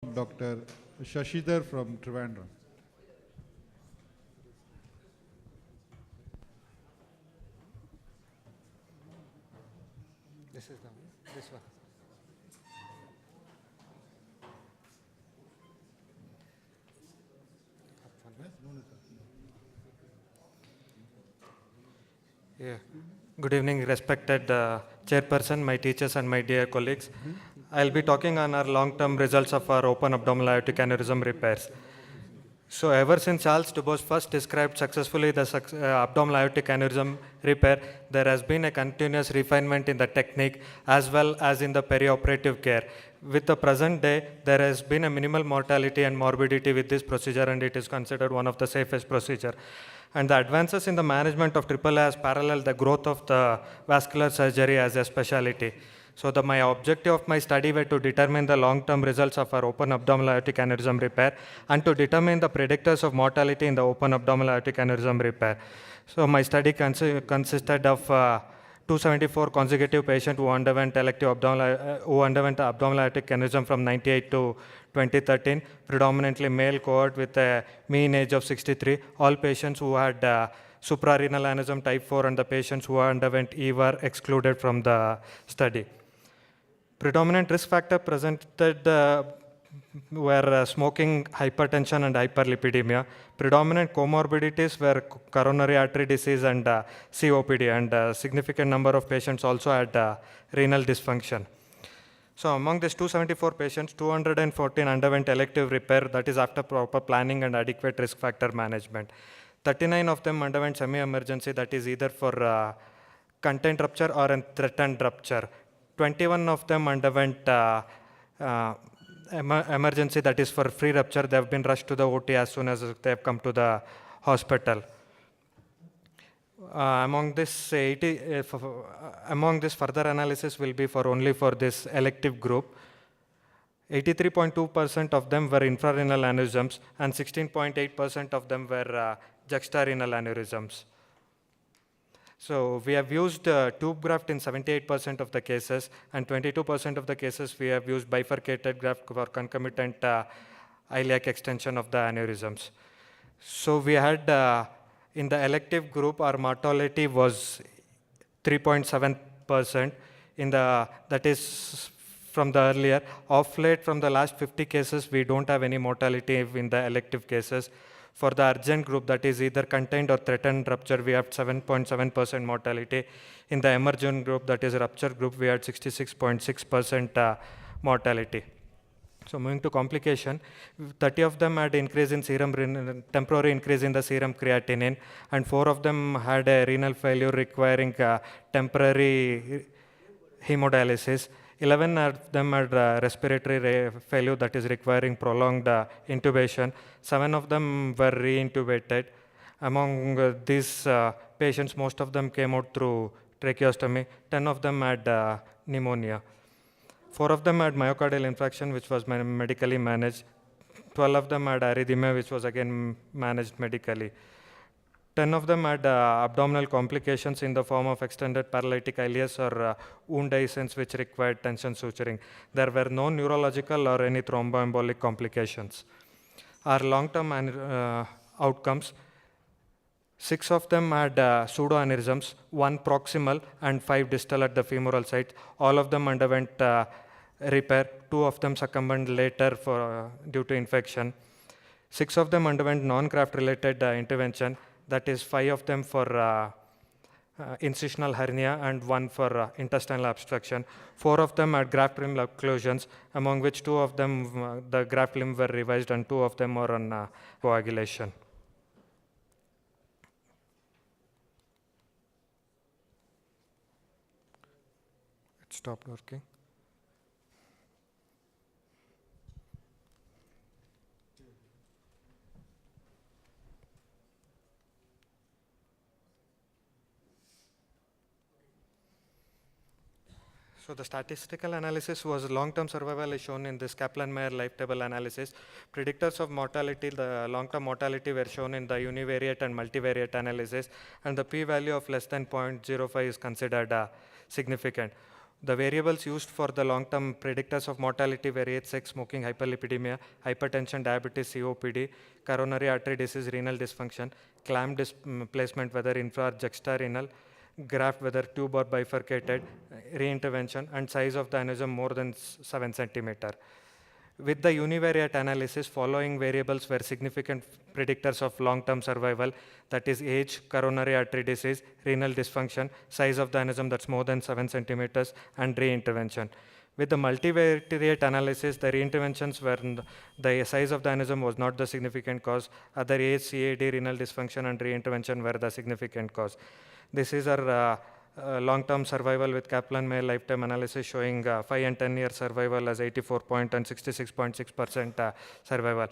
Dr. Shashidhar from Trivandrum. This is this one. Yeah. Good evening, respected chairperson, my teachers, and my dear colleagues. I'll be talking on our long-term results of our open abdominal aortic aneurysm repairs. So ever since Charles Dubos first described successfully the abdominal aortic aneurysm repair, there has been a continuous refinement in the technique as well as in the perioperative care. With the present day, there has been a minimal mortality and morbidity with this procedure, and it is considered one of the safest procedure. And the advances in the management of AAA has paralleled the growth of the vascular surgery as a specialty. So my objective of my study were to determine the long-term results of our open abdominal aortic aneurysm repair and to determine the predictors of mortality in the open abdominal aortic aneurysm repair. So my study consisted of 274 consecutive patients who underwent abdominal aortic aneurysm from 98 to 2013, predominantly male cohort with a mean age of 63. All patients who had suprarenal aneurysm type 4 and the patients who underwent E were excluded from the study. Predominant risk factor presented were smoking, hypertension, and hyperlipidemia. Predominant comorbidities were coronary artery disease and COPD, and a significant number of patients also had renal dysfunction. So among these 274 patients, 214 underwent elective repair, that is after proper planning and adequate risk factor management. 39 of them underwent semi-emergency, that is either for content rupture or a threatened rupture. 21 of them underwent emergency, that is for free rupture. They have been rushed to the OT as soon as they have come to the hospital. Among this further analysis will be only for this elective group. 83.2% of them were infrarenal aneurysms and 16.8% of them were juxtarenal aneurysms. So we have used tube graft in 78% of the cases, and 22% of the cases we have used bifurcated graft for concomitant iliac extension of the aneurysms. So we had in the elective group, our mortality was 3.7%. That is from the earlier. Of late, from the last 50 cases, we don't have any mortality in the elective cases. For the urgent group, that is either contained or threatened rupture, we have 7.7% mortality. In the emergent group, that is rupture group, we had 66.6% mortality. So moving to complication, 30 of them had increase in temporary increase in the serum creatinine, and 4 of them had a renal failure requiring temporary hemodialysis. 11 of them had respiratory failure that is requiring prolonged intubation. 7 of them were reintubated. Among these patients, most of them came out through tracheostomy. 10 of them had pneumonia. 4 of them had myocardial infarction, which was medically managed. 12 of them had arrhythmia, which was again managed medically. 10 of them had abdominal complications in the form of extended paralytic ileus or wound dehiscence, which required tension suturing. There were no neurological or any thromboembolic complications. Our long-term outcomes, 6 of them had pseudoaneurysms, 1 proximal and 5 distal at the femoral site. All of them underwent repair. 2 of them succumbed later due to infection. 6 of them underwent non-graft related intervention. That is 5 of them for incisional hernia and 1 for intestinal obstruction. 4 of them had graft limb occlusions, among which 2 of them, the graft limb were revised and 2 of them are on coagulation. It stopped working. So the statistical analysis was long-term survival is shown in this Kaplan-Meier life table analysis. Predictors of mortality, the long-term mortality were shown in the univariate and multivariate analysis, and the p-value of less than 0.05 is considered significant. The variables used for the long-term predictors of mortality were age, sex, smoking, hyperlipidemia, hypertension, diabetes, COPD, coronary artery disease, renal dysfunction, clamp displacement, whether infra or juxtarenal, graft, whether tube or bifurcated, reintervention, and size of the aneurysm more than 7 centimeter. With the univariate analysis, following variables were significant predictors of long-term survival, that is age, coronary artery disease, renal dysfunction, size of the aneurysm that's more than 7 centimeters, and reintervention. With the multivariate analysis, the reinterventions were the size of the aneurysm was not the significant cause. Other age, CAD, renal dysfunction, and reintervention were the significant cause. This is our long-term survival with Kaplan-Meier lifetime analysis showing 5 and 10-year survival as 84 point and 66.6% survival.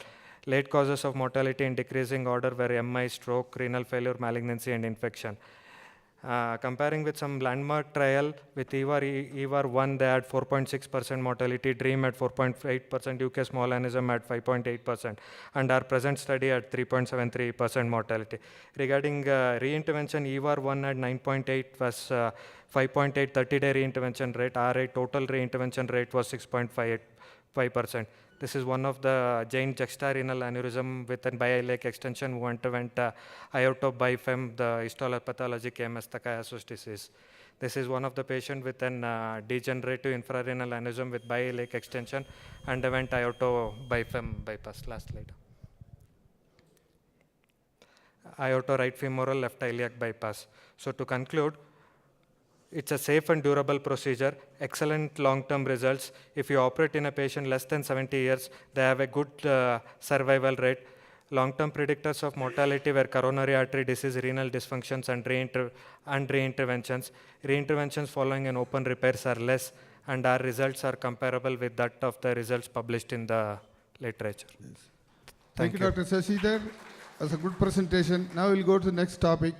Late causes of mortality in decreasing order were MI, stroke, renal failure, malignancy, and infection. Comparing with some landmark trial with EVAR1, they had 4.6% mortality, DREAM at 4.8%, UK small aneurysm at 5.8%, and our present study at 3.73% mortality. Regarding reintervention, EVAR1 at 9.8 was 5.8 30-day reintervention rate. Our total reintervention rate was 6.5%. This is one of the giant juxtarenal aneurysm with a biiliac extension who underwent ioto bifem. The histopathology came as Takayasu disease. This is one of the patient with an degenerative infrarenal aneurysm with biiliac extension underwent ioto bifem bypass. Last slide. Ioto right femoral left iliac bypass. So to conclude, it's a safe and durable procedure, excellent long-term results. If you operate in a patient less than 70 years, they have a good survival rate. Long-term predictors of mortality were coronary artery disease, renal dysfunctions, and reinterventions. Reinterventions following an open repairs are less, and our results are comparable with that of the results published in the literature. Thank you, Dr. Shashidhar. That's a good presentation. Now we'll go to the next topic.